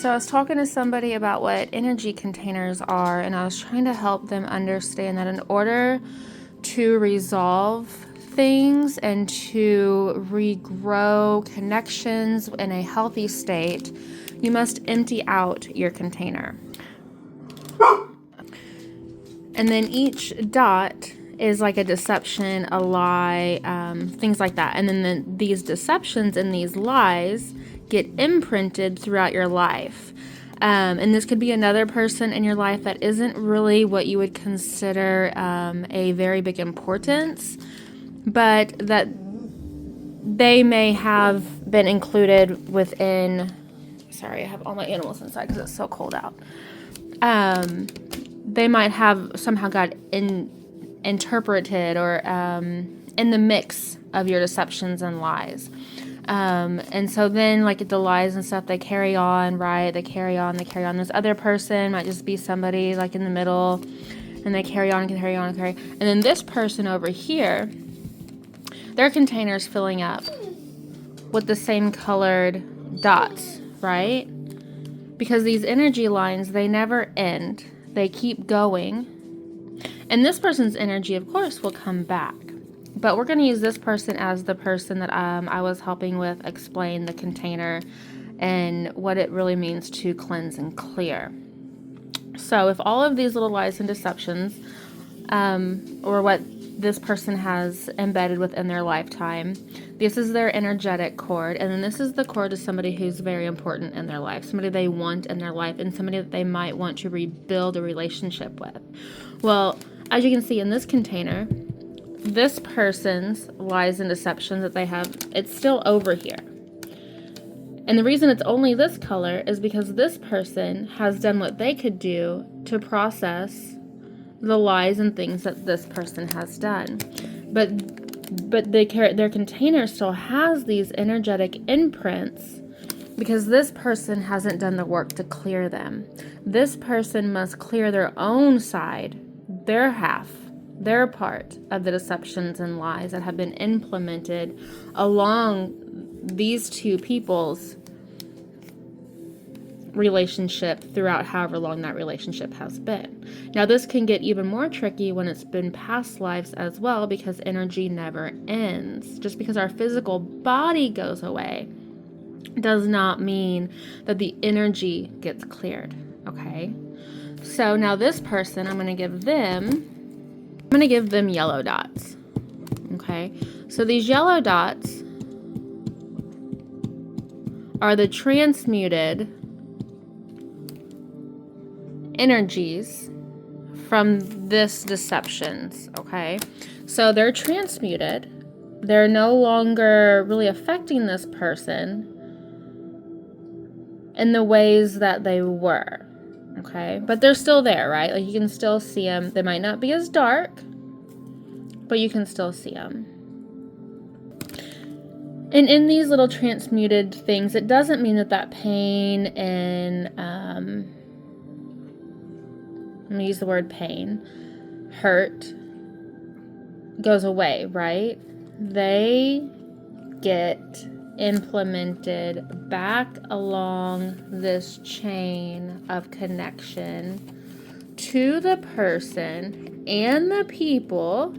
So I was talking to somebody about what energy containers are, and I was trying to help them understand that in order to resolve things and to regrow connections in a healthy state, you must empty out your container. And then each dot is like a deception, a lie, things like that. And then these deceptions and these lies get imprinted throughout your life. And this could be another person in your life that isn't really what you would consider a very big importance, but that they may have been included within. Sorry, I have all my animals inside because it's so cold out. They might have somehow got interpreted or in the mix of your deceptions and lies. And so then, like the lies and stuff, they carry on, right? They carry on. This other person might just be somebody like in the middle, and they carry on. And then this person over here, their container's filling up with the same colored dots, right? Because these energy lines, they never end. They keep going. And this person's energy, of course, will come back. But we're going to use this person as the person that I was helping with explain the container and what it really means to cleanse and clear. So if all of these little lies and deceptions, or what this person has embedded within their lifetime, this is their energetic cord, and then this is the cord to somebody who's very important in their life, somebody they want in their life, and somebody that they might want to rebuild a relationship with. Well, as you can see in this container, this person's lies and deceptions that they have, it's still over here. And the reason it's only this color is because this person has done what they could do to process the lies and things that this person has done. But their container still has these energetic imprints because this person hasn't done the work to clear them. This person must clear their own side, their half, their part of the deceptions and lies that have been implemented along these two people's relationship throughout however long that relationship has been. Now, this can get even more tricky when it's been past lives as well, because energy never ends. Just because our physical body goes away does not mean that the energy gets cleared, okay? So now this person, I'm going to give them yellow dots, okay? So these yellow dots are the transmuted energies from this deceptions, okay? So they're transmuted. They're no longer really affecting this person in the ways that they were, okay? But they're still there, right? Like, you can still see them. They might not be as dark, but you can still see them. And in these little transmuted things, it doesn't mean that pain and I'm going to use the word pain, hurt, goes away, right? They get implemented back along this chain of connection to the person and the people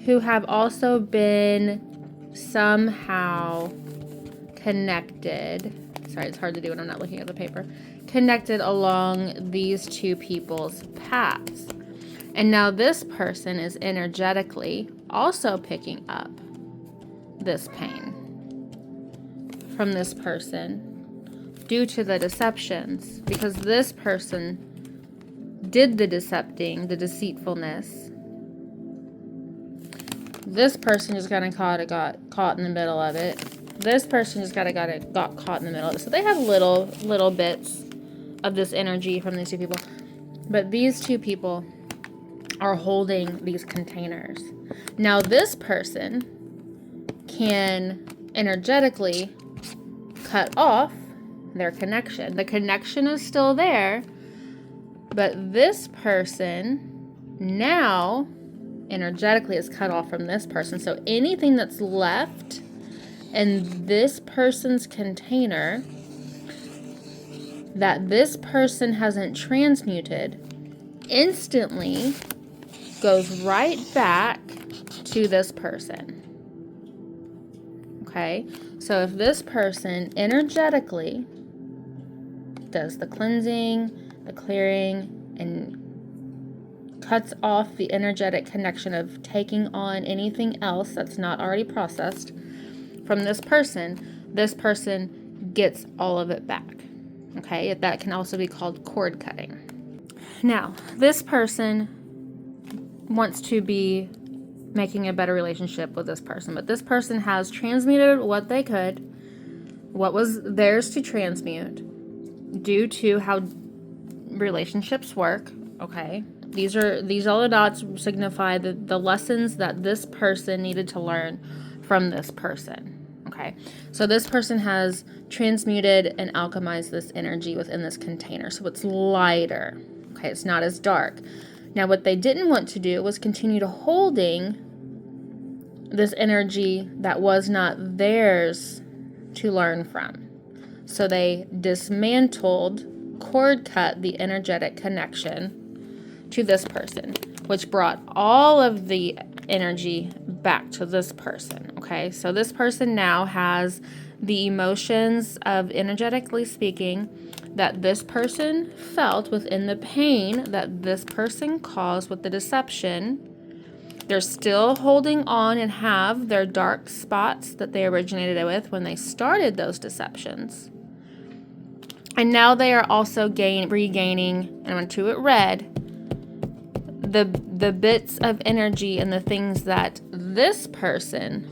who have also been somehow connected. Sorry, it's hard to do when I'm not looking at the paper. Connected along these two people's paths. And now this person is energetically also picking up this pain from this person due to the deceptions, because this person did the decepting, the deceitfulness. This person just got caught in the middle of it. This person just got caught in the middle of it. So they have little bits of this energy from these two people. But these two people are holding these containers. Now this person can energetically cut off their connection. The connection is still there, but this person now energetically is cut off from this person. So anything that's left in this person's container that this person hasn't transmuted instantly goes right back to this person. Okay? So if this person energetically does the cleansing, the clearing, and cuts off the energetic connection of taking on anything else that's not already processed from this person gets all of it back. Okay? That can also be called cord cutting. Now, this person wants to be making a better relationship with this person, but this person has transmuted what they could, what was theirs to transmute, due to how relationships work. Okay, these yellow dots signify the lessons that this person needed to learn from this person. Okay, so this person has transmuted and alchemized this energy within this container, so it's lighter. Okay, it's not as dark. Now, what they didn't want to do was continue to holding this energy that was not theirs to learn from. So they dismantled, cord cut the energetic connection to this person, which brought all of the energy back to this person. Okay, so this person now has the emotions of, energetically speaking, that this person felt within the pain that this person caused with the deception. They're still holding on and have their dark spots that they originated with when they started those deceptions. And now they are also regaining, and I went to it red, the bits of energy and the things that this person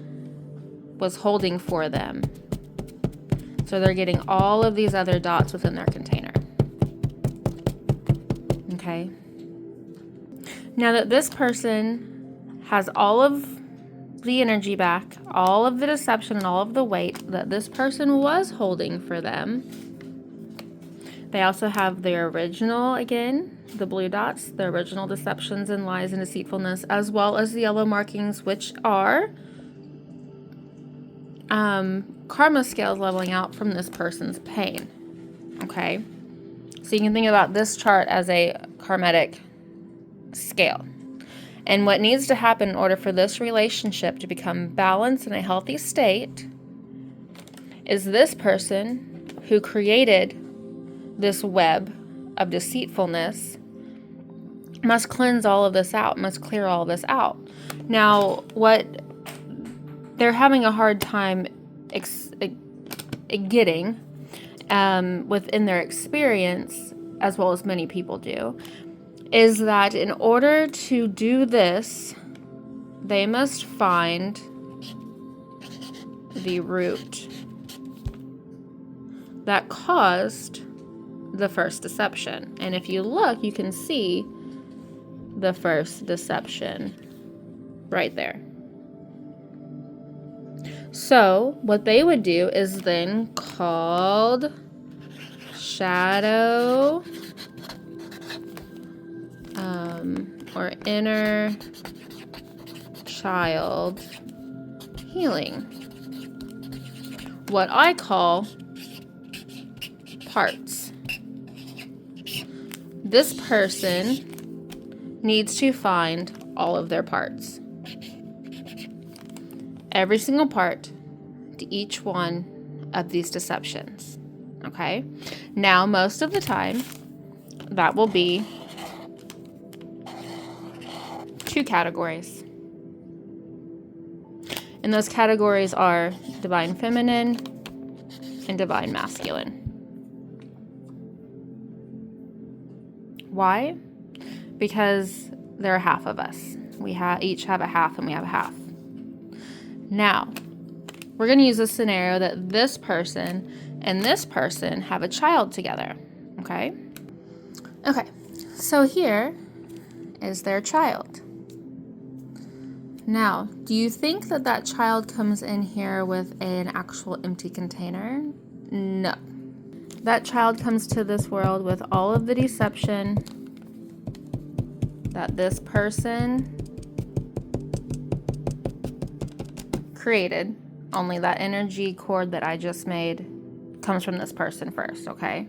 was holding for them. So they're getting all of these other dots within their container. Okay. Now that this person has all of the energy back, all of the deception and all of the weight that this person was holding for them, they also have their original, again, the blue dots, the original deceptions and lies and deceitfulness, as well as the yellow markings, which are karma scales leveling out from this person's pain. Okay? So you can think about this chart as a karmatic scale. And what needs to happen in order for this relationship to become balanced in a healthy state is this person who created this web of deceitfulness must cleanse all of this out, must clear all of this out. Now, what they're having a hard time getting within their experience, as well as many people do, is that in order to do this, they must find the root that caused the first deception. And if you look, you can see the first deception right there. So what they would do is then called shadow or inner child healing. What I call parts. This person needs to find all of their parts. Every single part to each one of these deceptions. Okay? Now, most of the time, that will be 2 categories. And those categories are divine feminine and divine masculine. Why? Because there are half of us. We each have a half and we have a half. Now, we're going to use a scenario that this person and this person have a child together. Okay? Okay, so here is their child. Now, do you think that that child comes in here with an actual empty container? No. That child comes to this world with all of the deception that this person created Only that energy cord that I just made comes from this person first, okay?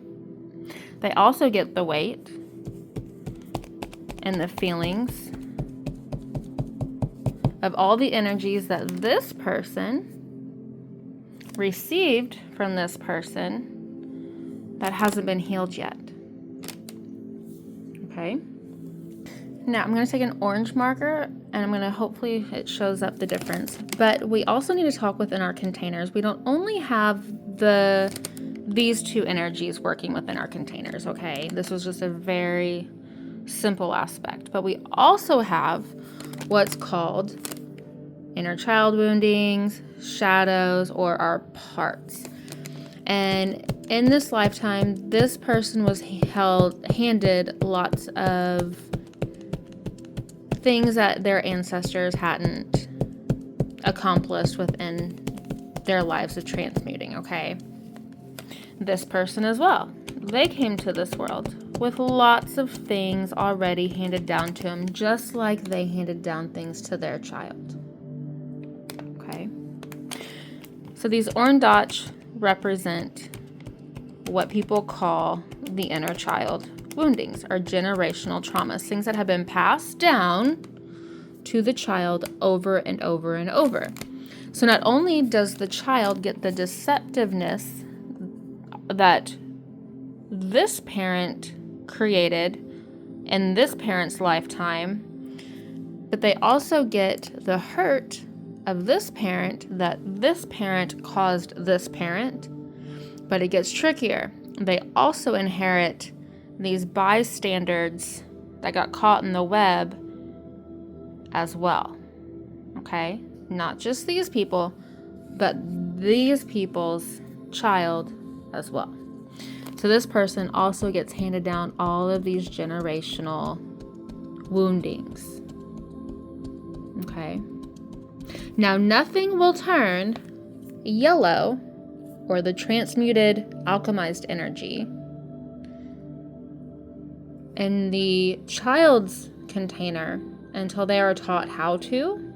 They also get the weight and the feelings of all the energies that this person received from this person that hasn't been healed yet. Okay? Now I'm going to take an orange marker and I'm going to hopefully it shows up the difference. But we also need to talk within our containers. We don't only have these two energies working within our containers, okay? This was just a very simple aspect. But we also have what's called inner child woundings, shadows, or our parts. And in this lifetime, this person was handed lots of things that their ancestors hadn't accomplished within their lives of transmuting, okay? This person as well. They came to this world with lots of things already handed down to them, just like they handed down things to their child. Okay? So these orange dots represent what people call the inner child woundings or generational traumas, things that have been passed down to the child over and over and over. So not only does the child get the deceptiveness that this parent created in this parent's lifetime, but they also get the hurt of this parent that this parent caused this parent. But it gets trickier. They also inherit these bystanders that got caught in the web as well. Okay? Not just these people, but these people's child as well. So this person also gets handed down all of these generational woundings. Okay? Now, nothing will turn yellow or the transmuted alchemized energy in the child's container until they are taught how to,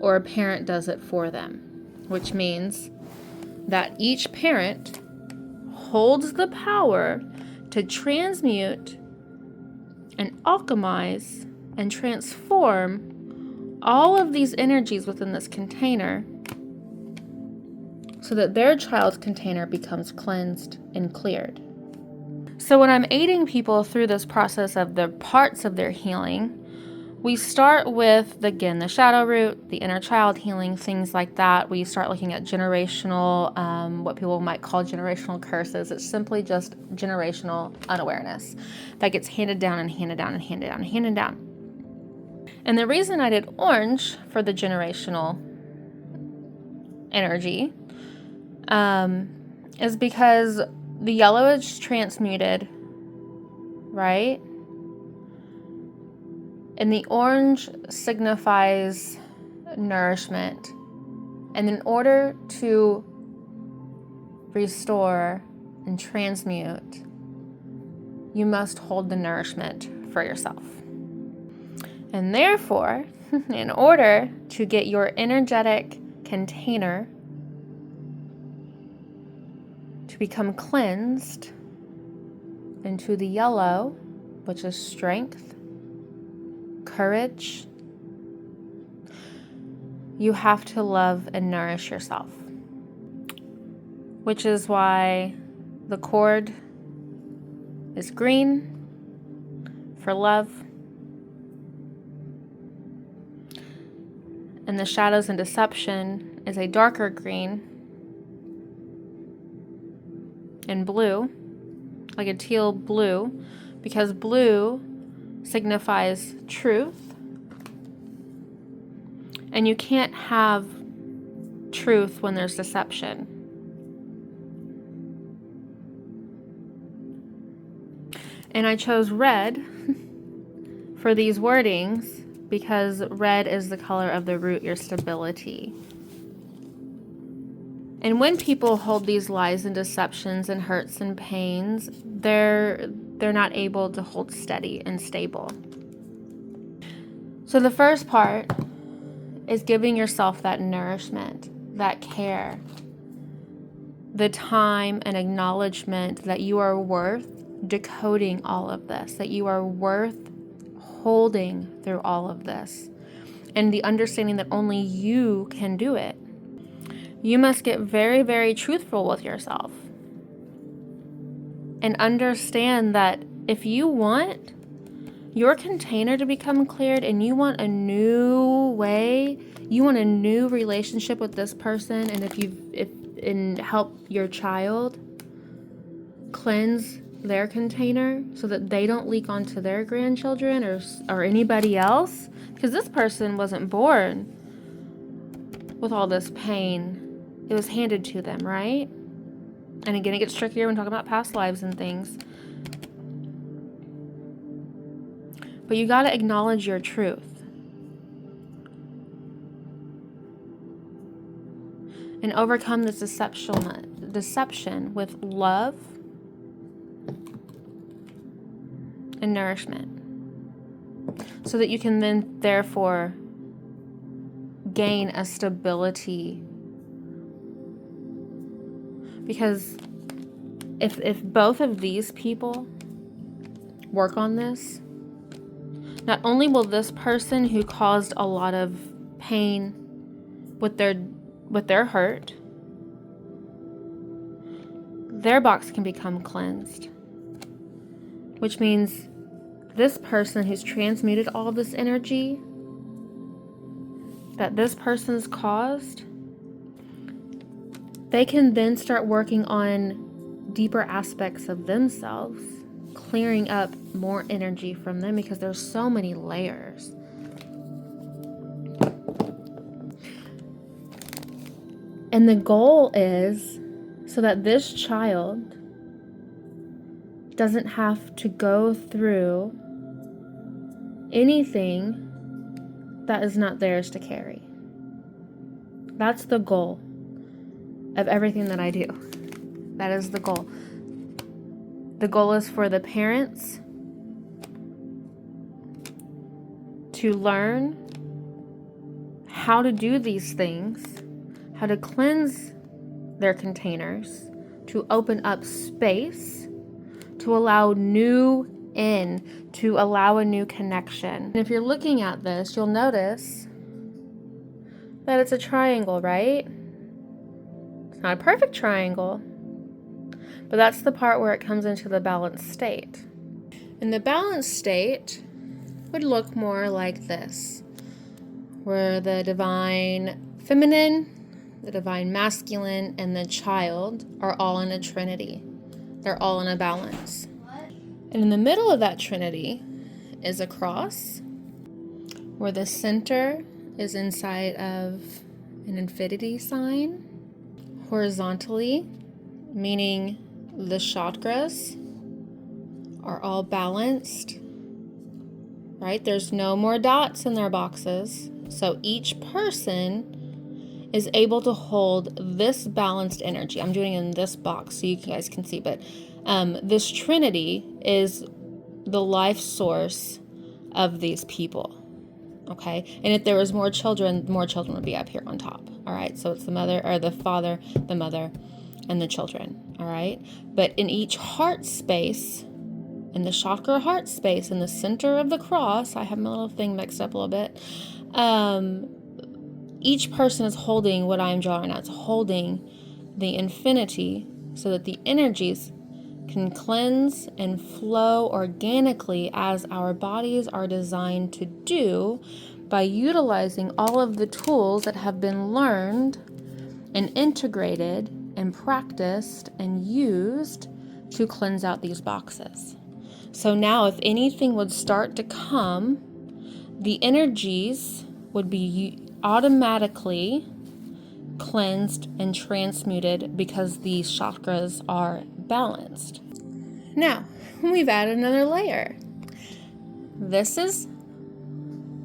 or a parent does it for them, which means that each parent holds the power to transmute and alchemize and transform all of these energies within this container so that their child's container becomes cleansed and cleared. So when I'm aiding people through this process of the parts of their healing, we start with, again, the shadow root, the inner child healing, things like that. We start looking at generational, what people might call generational curses. It's simply just generational unawareness that gets handed down and handed down and handed down and handed down. And the reason I did orange for the generational energy is because the yellow is transmuted, right? And the orange signifies nourishment. And in order to restore and transmute, you must hold the nourishment for yourself. And therefore, in order to get your energetic container to become cleansed into the yellow, which is strength, courage, you have to love and nourish yourself. Which is why the cord is green for love, and the shadows and deception is a darker green and blue, like a teal blue, because blue signifies truth, and you can't have truth when there's deception. And I chose red for these wordings because red is the color of the root, your stability. And when people hold these lies and deceptions and hurts and pains, they're not able to hold steady and stable. So the first part is giving yourself that nourishment, that care, the time and acknowledgement that you are worth decoding all of this, that you are worth holding through all of this, and the understanding that only you can do it. You must get very, very truthful with yourself and understand that if you want your container to become cleared and you want a new way, you want a new relationship with this person, and help your child cleanse their container so that they don't leak onto their grandchildren or anybody else, because this person wasn't born with all this pain. It was handed to them, right? And again, it gets trickier when talking about past lives and things. But you got to acknowledge your truth. And overcome this deception with love and nourishment. So that you can then, therefore, gain a stability. Because if both of these people work on this, not only will this person who caused a lot of pain with their hurt, their box can become cleansed. Which means this person who's transmuted all of this energy that this person's caused, they can then start working on deeper aspects of themselves, clearing up more energy from them, because there's so many layers. And the goal is so that this child doesn't have to go through anything that is not theirs to carry. That's the goal of everything that I do. That is the goal. The goal is for the parents to learn how to do these things, how to cleanse their containers, to open up space, to allow new in, to allow a new connection. And if you're looking at this, you'll notice that it's a triangle, right? It's not a perfect triangle, but that's the part where it comes into the balanced state. And the balanced state would look more like this, where the divine feminine, the divine masculine, and the child are all in a trinity. They're all in a balance. And in the middle of that trinity is a cross, where the center is inside of an infinity sign. Horizontally, meaning the chakras are all balanced, right? There's no more dots in their boxes. So each person is able to hold this balanced energy. I'm doing it in this box so you guys can see, but this trinity is the life source of these people. Okay, and if there was more children would be up here on top. All right, so it's the mother, or the father, the mother, and the children. All right, but in each heart space, in the chakra heart space, in the center of the cross, I have my little thing mixed up a little bit. Each person is holding what I'm drawing out. It's holding the infinity, so that the energies can cleanse and flow organically as our bodies are designed to do, by utilizing all of the tools that have been learned and integrated and practiced and used to cleanse out these boxes. So now if anything would start to come, the energies would be automatically cleansed and transmuted because these chakras are balanced. Now, we've added another layer. This is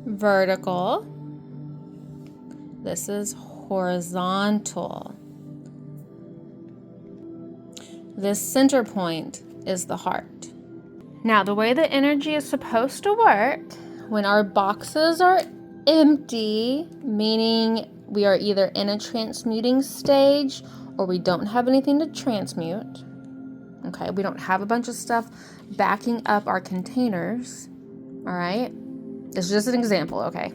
vertical. This is horizontal. This center point is the heart. Now, the way the energy is supposed to work, when our boxes are empty, meaning we are either in a transmuting stage or we don't have anything to transmute. Okay, we don't have a bunch of stuff backing up our containers. All right, this is just an example, okay?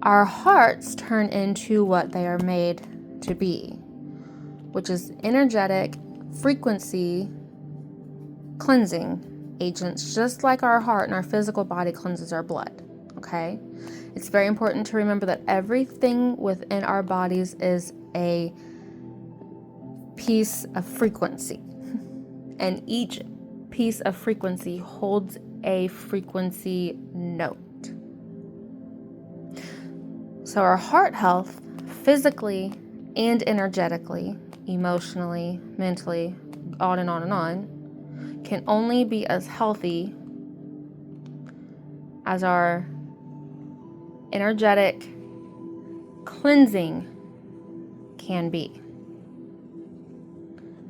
Our hearts turn into what they are made to be, which is energetic frequency cleansing agents, just like our heart and our physical body cleanses our blood, okay? It's very important to remember that everything within our bodies is a piece of frequency, and each piece of frequency holds a frequency note. So our heart health, physically and energetically, emotionally, mentally, on and on and on, can only be as healthy as our energetic cleansing can be.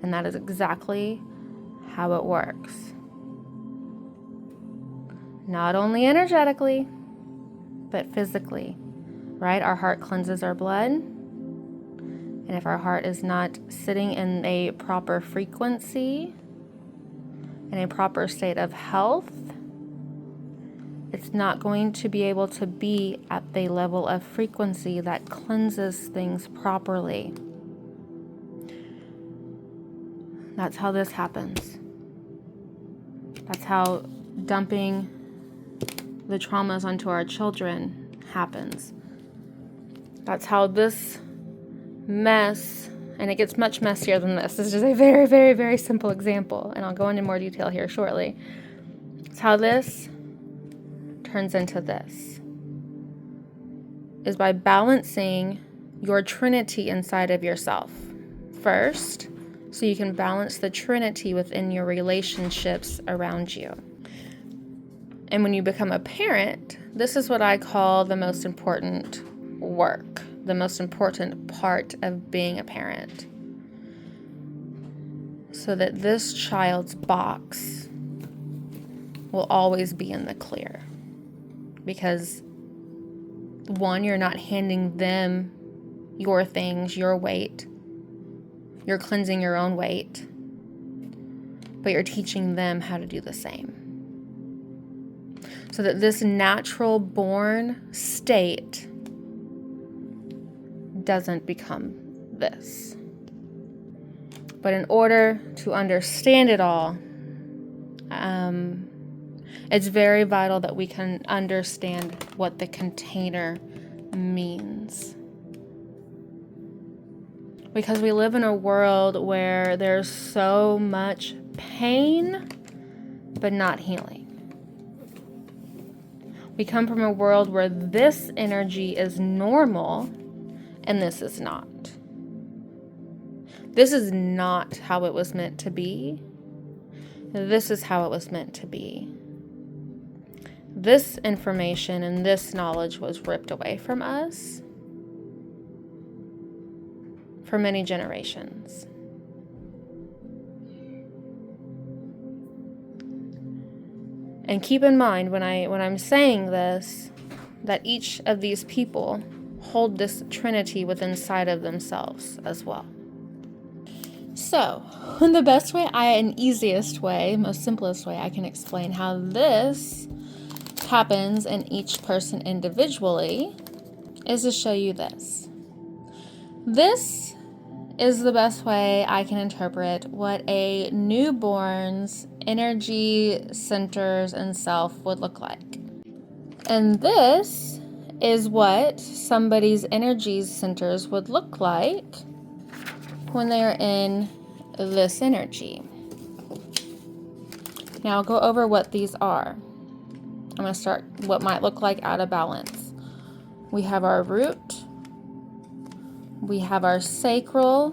And that is exactly how it works. Not only energetically, but physically, right? Our heart cleanses our blood. And if our heart is not sitting in a proper frequency, in a proper state of health, it's not going to be able to be at the level of frequency that cleanses things properly. That's how this happens. That's how dumping the traumas onto our children happens. That's how this mess, and it gets much messier than this. This is just a very, very, very simple example, and I'll go into more detail here shortly. It's how this turns into this, is by balancing your trinity inside of yourself first, so you can balance the trinity within your relationships around you. And when you become a parent, this is what I call the most important work, the most important part of being a parent. So that this child's box will always be in the clear. Because one, you're not handing them your things, your weight. You're cleansing your own weight. But you're teaching them how to do the same. So that this natural born state doesn't become this. But in order to understand it all, it's very vital that we can understand what the container means. Because we live in a world where there's so much pain, but not healing. We come from a world where this energy is normal, and this is not. This is not how it was meant to be. This is how it was meant to be. This information and this knowledge was ripped away from us for many generations. And keep in mind when I'm saying this, that each of these people hold this trinity within inside of themselves as well. So, the best way and easiest way, most simplest way I can explain how this happens in each person individually is to show you this. This is the best way I can interpret what a newborn's energy centers and self would look like. And this is what somebody's energy centers would look like when they are in this energy. Now I'll go over what these are. I'm going to start what might look like out of balance. We have our root, we have our sacral,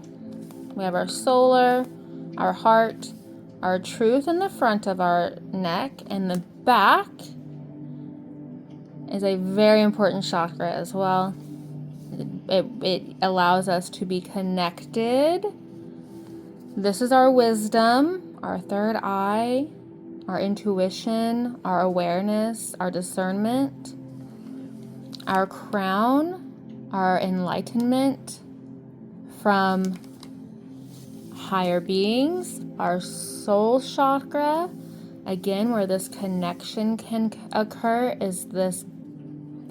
we have our solar, our heart, our truth in the front of our neck, and the back is a very important chakra as well. It allows us to be connected. This is our wisdom, our third eye, our intuition, our awareness, our discernment. Our crown our enlightenment from higher beings, our soul chakra. Again, where this connection can occur is this,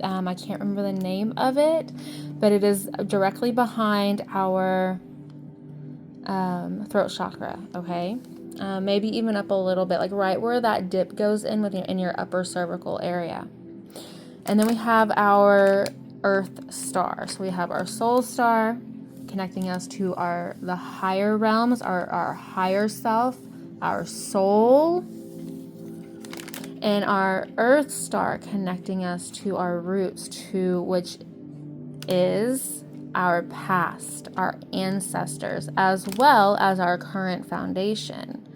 I can't remember the name of it, but it is directly behind our throat chakra, okay? Maybe even up a little bit, like right where that dip goes in in your upper cervical area. And then we have our earth star. So we have our soul star connecting us to the higher realms, our higher self, our soul, and our earth star connecting us to our roots, which is our past, our ancestors, as well as our current foundation.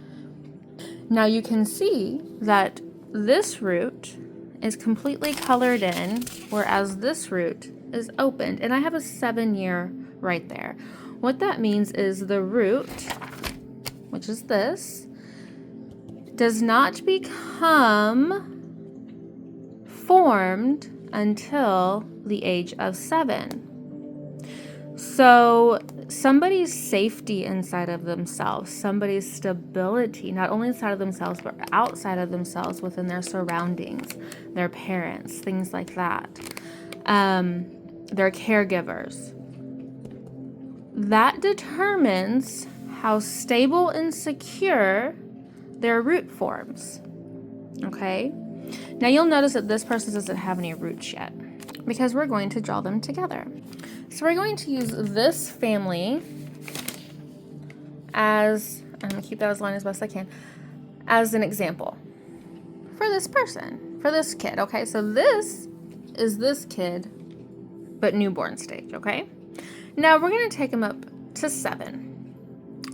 Now you can see that this root is completely colored in, whereas this root is opened. And I have a 7-year right there. What that means is the root, which is this, does not become formed until the age of 7. So somebody's safety inside of themselves, somebody's stability, not only inside of themselves, but outside of themselves within their surroundings, their parents, things like that, their caregivers. That determines how stable and secure their root forms. Okay? Now you'll notice that this person doesn't have any roots yet because we're going to draw them together. So we're going to use this family as, I'm going to keep that as line as best I can, as an example for this person, for this kid, okay? So this is this kid, but newborn stage, okay? Now we're going to take him up to 7.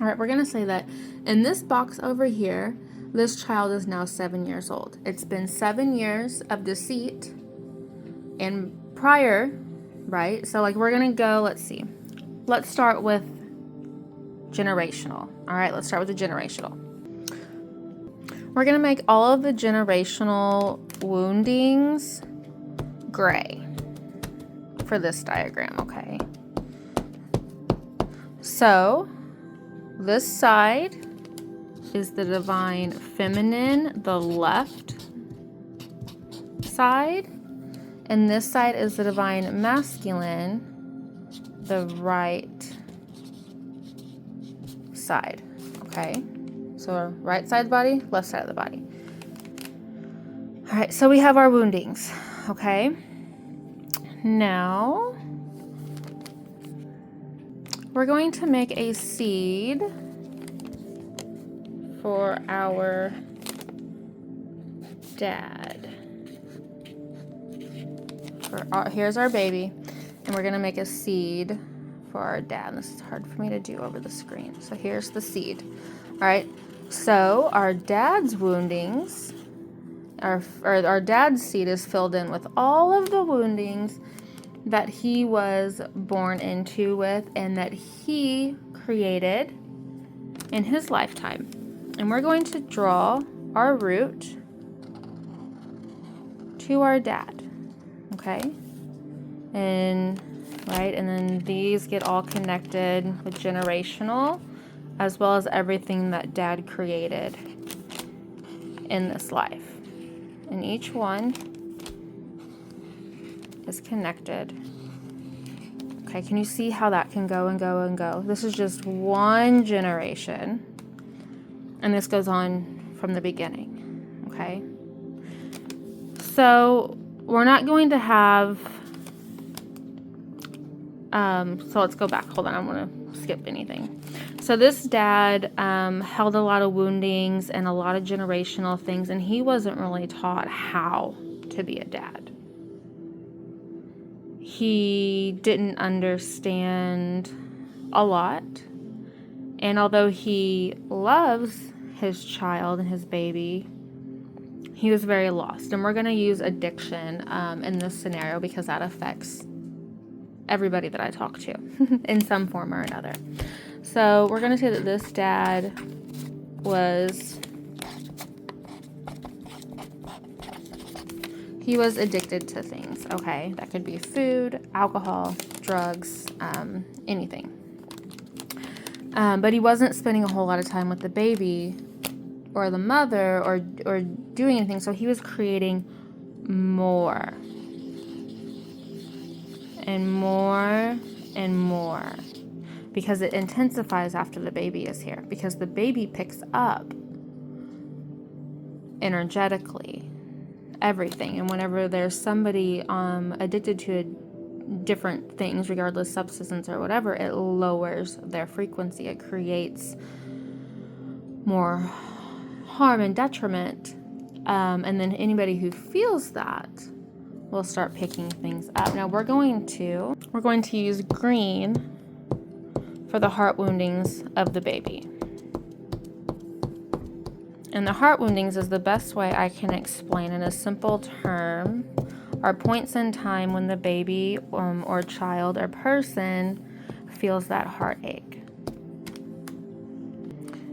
All right, we're going to say that in this box over here, this child is now 7 years old. It's been 7 years of deceit and prior, right? So like we're going to go, let's see. Let's start with generational. All right, let's start with the generational. We're going to make all of the generational woundings gray for this diagram, okay? So this side is the divine feminine, the left side, and this side is the divine masculine, the right side, okay? So right side of the body, left side of the body. All right, so we have our woundings, okay? Now, we're going to make a seed for our dad. Here's our baby, and we're going to make a seed for our dad. This is hard for me to do over the screen. So here's the seed. All right, so our dad's woundings, our dad's seed is filled in with all of the woundings that he was born into with and that he created in his lifetime. And we're going to draw our root to our dad, okay? And then these get all connected with generational, as well as everything that dad created in this life. And each one is connected. Okay, can you see how that can go and go and go? This is just one generation, and this goes on from the beginning, okay? So we're not going to have, so let's go back. Hold on, I want to skip anything. So this dad held a lot of woundings and a lot of generational things, and he wasn't really taught how to be a dad. He didn't understand a lot, and although he loves his child and his baby, he was very lost. And we're going to use addiction in this scenario because that affects everybody that I talk to in some form or another. So we're going to say that this dad was addicted to things, okay? That could be food, alcohol, drugs, anything. But he wasn't spending a whole lot of time with the baby or the mother or doing anything. So he was creating more and more and more, because it intensifies after the baby is here, because the baby picks up energetically everything. And whenever there's somebody addicted to different things, regardless substance or whatever, it lowers their frequency. It creates more harm and detriment, and then anybody who feels that will start picking things up. Now we're going to use green for the heart woundings of the baby. And the heart woundings is the best way I can explain in a simple term, are points in time when the baby or child or person feels that heartache.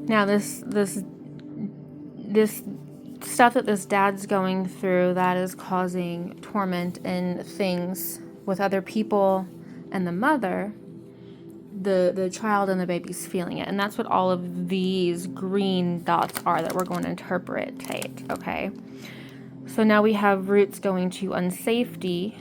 Now this stuff that this dad's going through, that is causing torment and things with other people and the mother, the child and the baby's feeling it. And that's what all of these green dots are that we're going to interpretate, okay? So now we have roots going to unsafety,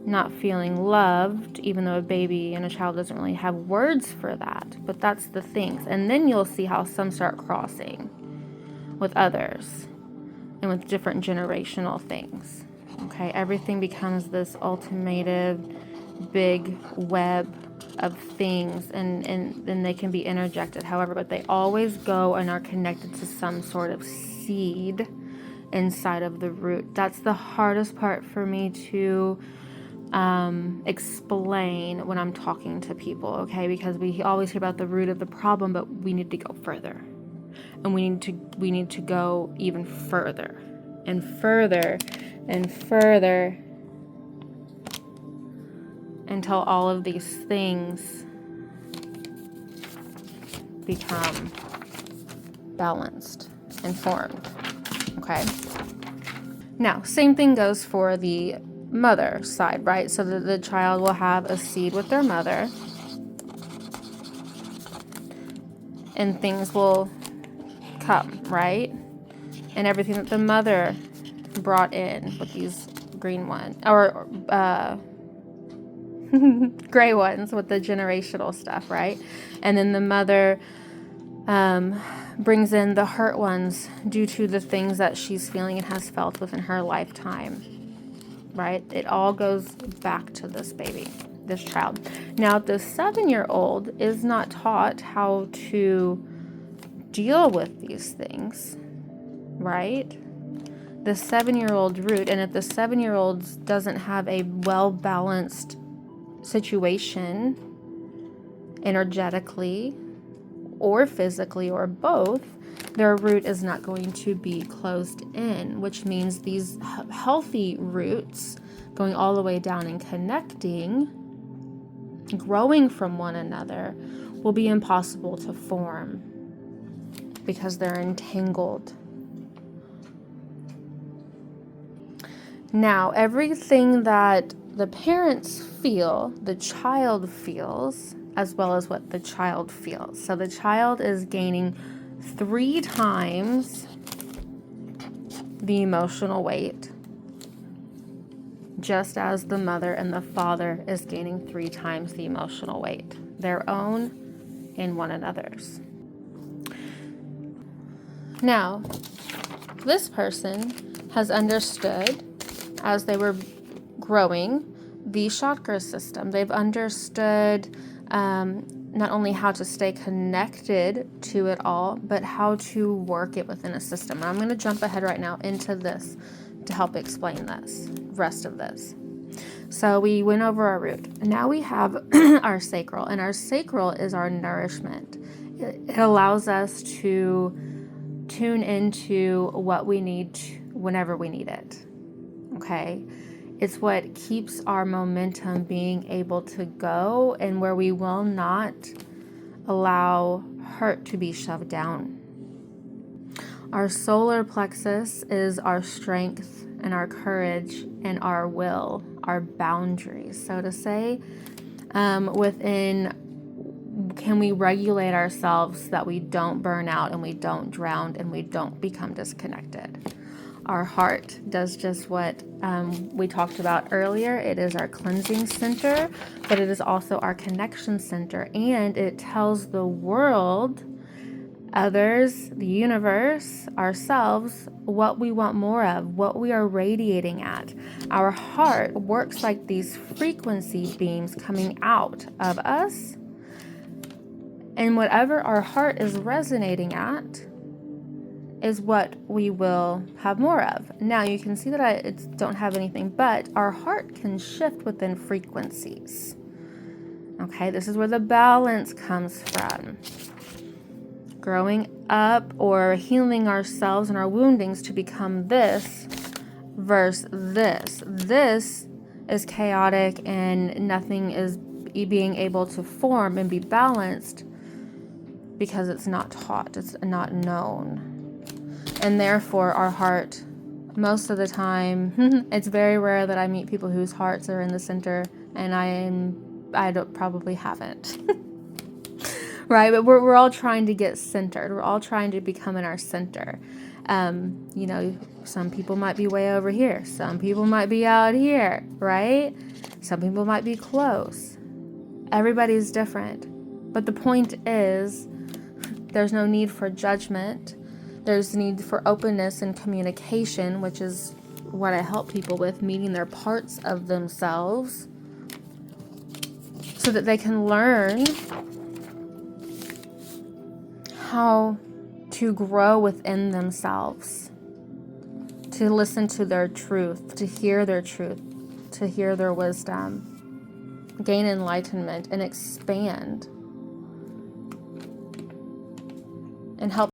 not feeling loved, even though a baby and a child doesn't really have words for that. But that's the things. And then you'll see how some start crossing with others and with different generational things. Okay, everything becomes this ultimative big web of things, and they can be interjected however, but they always go and are connected to some sort of seed inside of the root. That's the hardest part for me to explain when I'm talking to people, okay? Because we always hear about the root of the problem, but we need to go further. And we need to go even further and further and further until all of these things become balanced and formed. Okay? Now, same thing goes for the mother side, right? So the child will have a seed with their mother, and things will come, right? And everything that the mother brought in with these green ones, or gray ones with the generational stuff, right? And then the mother brings in the hurt ones due to the things that she's feeling and has felt within her lifetime, right? It all goes back to this baby, this child. Now, the 7-year-old is not taught how to deal with these things, right? The 7-year-old root, and if the 7-year-old doesn't have a well-balanced situation energetically or physically or both, their root is not going to be closed in, which means these healthy roots going all the way down and connecting, growing from one another, will be impossible to form because they're entangled. Now, everything that the parents feel, the child feels, as well as what the child feels. So the child is gaining 3 times the emotional weight, just as the mother and the father is gaining 3 times the emotional weight, their own and one another's. Now, this person has understood, as they were growing, the chakra system. They've understood not only how to stay connected to it all, but how to work it within a system. And I'm going to jump ahead right now into this to help explain this, rest of this. So we went over our root. Now we have our sacral, and our sacral is our nourishment. It allows us to tune into what we need whenever we need it. Okay? It's what keeps our momentum being able to go, and where we will not allow hurt to be shoved down. Our solar plexus is our strength and our courage and our will, our boundaries, so to say, within, can we regulate ourselves so that we don't burn out and we don't drown and we don't become disconnected? Our heart does just what we talked about earlier. It is our cleansing center, but it is also our connection center, and it tells the world, others, the universe, ourselves, what we want more of, what we are radiating at. Our heart works like these frequency beams coming out of us, and whatever our heart is resonating at is what we will have more of. Now you can see that I don't have anything, but our heart can shift within frequencies. Okay, this is where the balance comes from. Growing up or healing ourselves and our woundings to become this versus this. This is chaotic and nothing is being able to form and be balanced because it's not taught, it's not known. And therefore our heart, most of the time, it's very rare that I meet people whose hearts are in the center, and I don't probably haven't. Right? But we're all trying to get centered. We're all trying to become in our center. You know, some people might be way over here. Some people might be out here, right? Some people might be close. Everybody's different. But the point is, there's no need for judgment. There's need for openness and communication, which is what I help people with, meeting their parts of themselves so that they can learn how to grow within themselves, to listen to their truth, to hear their truth, to hear their wisdom, gain enlightenment, and expand and help